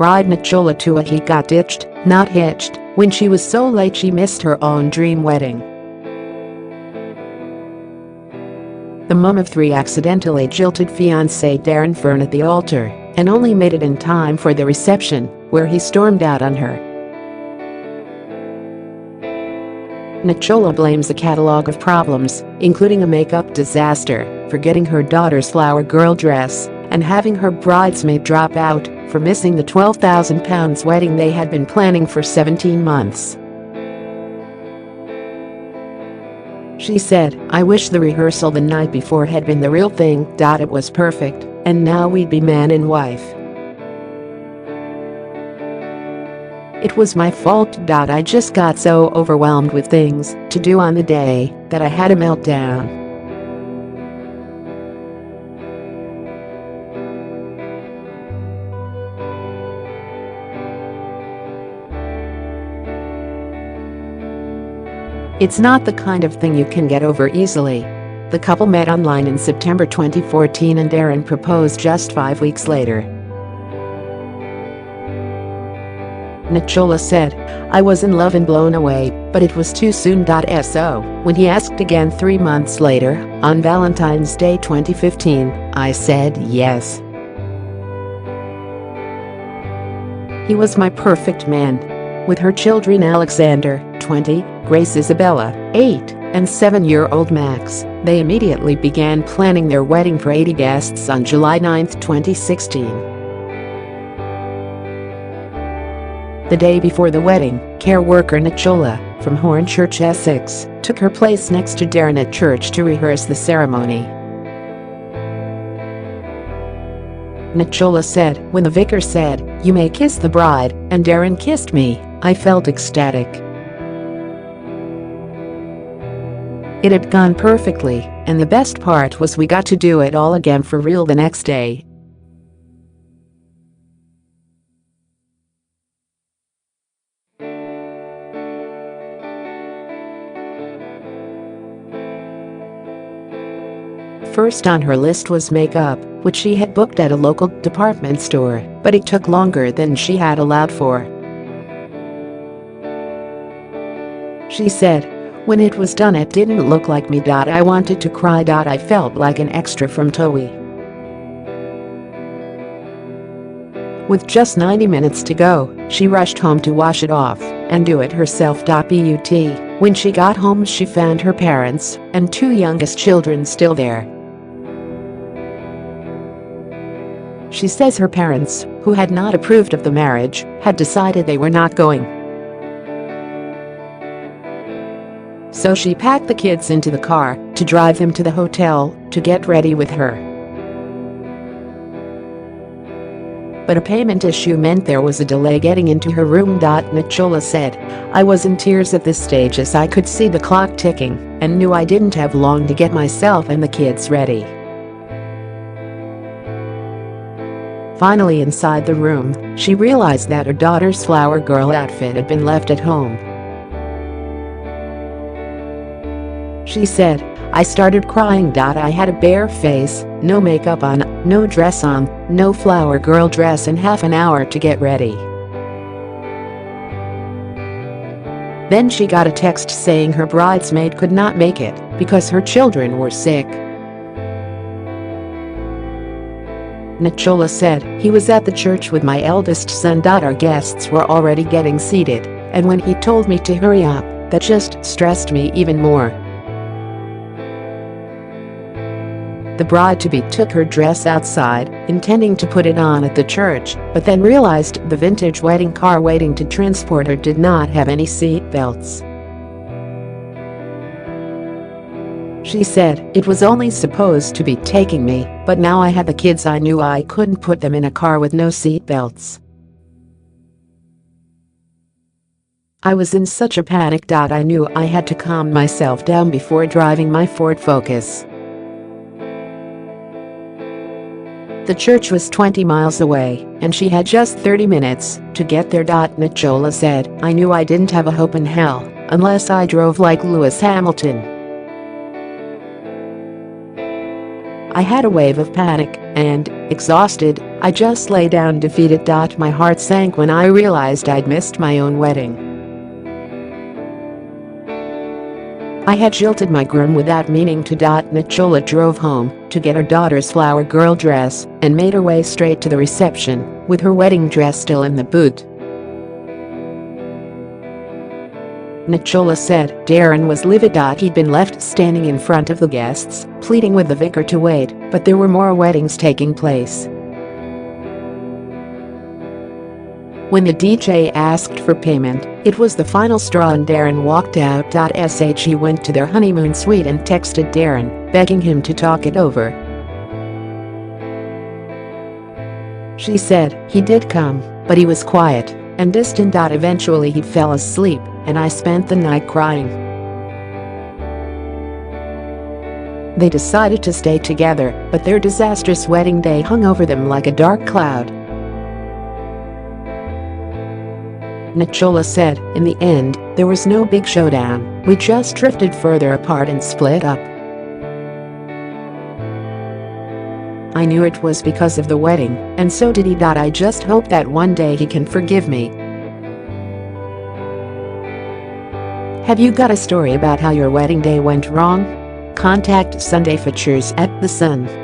bride Nichola Tuohy got ditched, not hitched, when she was so late she missed her own dream wedding. The mum of three accidentally jilted fiancé Darren Ferne at the altar and only made it in time for the reception, where he stormed out on her. Nichola blames a catalogue of problems, including a makeup disaster, for getting her daughter's flower girl dress, and having her bridesmaid drop out for missing the £12,000 wedding they had been planning for 17 months. She said, "I wish the rehearsal the night before had been the real thing. It was perfect, and now we'd be man and wife. It was my fault. I just got so overwhelmed with things to do on the day that I had a meltdown." It's not the kind of thing you can get over easily. The couple met online in September 2014 and Darren proposed just 5 weeks later. Nichola said, "I was in love and blown away, but it was too soon.So. When he asked again 3 months later, on Valentine's Day 2015, I said yes. He was my perfect man." With her children Alexander, 20, Grace Isabella, 8, and 7-year-old Max, they immediately began planning their wedding for 80 guests on July 9, 2016. The day before the wedding, care worker Nichola, from Horn Church, Essex, took her place next to Darren at church to rehearse the ceremony. Nichola said, "When the vicar said, 'You may kiss the bride,' and Darren kissed me, I felt ecstatic. It had gone perfectly, and the best part was we got to do it all again for real the next day." First on her list was makeup, which she had booked at a local department store, but it took longer than she had allowed for. She said, "When it was done it didn't look like me. I wanted to cry. I felt like an extra from Tuohy." With just 90 minutes to go, she rushed home to wash it off and do it herself. But when she got home she found her parents and 2 youngest children still there. She says her parents, who had not approved of the marriage, had decided they were not going. So she packed the kids into the car to drive them to the hotel to get ready with her. But a payment issue meant there was a delay getting into her room. Nichola said, "I was in tears at this stage as I could see the clock ticking and knew I didn't have long to get myself and the kids ready." Finally inside the room, she realized that her daughter's flower girl outfit had been left at home. She said, "I started crying. I had a bare face, no makeup on, no dress on, no flower girl dress and half an hour to get ready." Then she got a text saying her bridesmaid could not make it because her children were sick. Nichola said, "He was at the church with my eldest son. Our guests were already getting seated, and when he told me to hurry up, that just stressed me even more." The bride-to-be took her dress outside, intending to put it on at the church, but then realized the vintage wedding car waiting to transport her did not have any seat belts. She said, "It was only supposed to be taking me, but now I had the kids. I knew I couldn't put them in a car with no seat belts. I was in such a panic. I knew I had to calm myself down before driving my Ford Focus." The church was 20 miles away, and she had just 30 minutes to get there. Nichola said, "I knew I didn't have a hope in hell unless I drove like Lewis Hamilton. I had a wave of panic, and Exhausted, I just lay down defeated. My heart sank when I realized I'd missed my own wedding. I had jilted my groom without meaning to. Nichola drove home to get her daughter's flower girl dress and made her way straight to the reception with her wedding dress still in the boot. Nichola said Darren was livid. He'd been left standing in front of the guests, pleading with the vicar to wait, but there were more weddings taking place. When the DJ asked for payment, it was the final straw and Darren walked out. She went to their honeymoon suite and texted Darren, begging him to talk it over. She said he did come, but he was quiet and distant. Eventually he fell asleep, and I spent the night crying. They decided to stay together, but their disastrous wedding day hung over them like a dark cloud. Nichola said, in the end, there was no big showdown, we just drifted further apart and split up. I knew it was because of the wedding, and so did he. I just hope that one day he can forgive me. Have you got a story about how your wedding day went wrong? Contact Sunday Features at The Sun.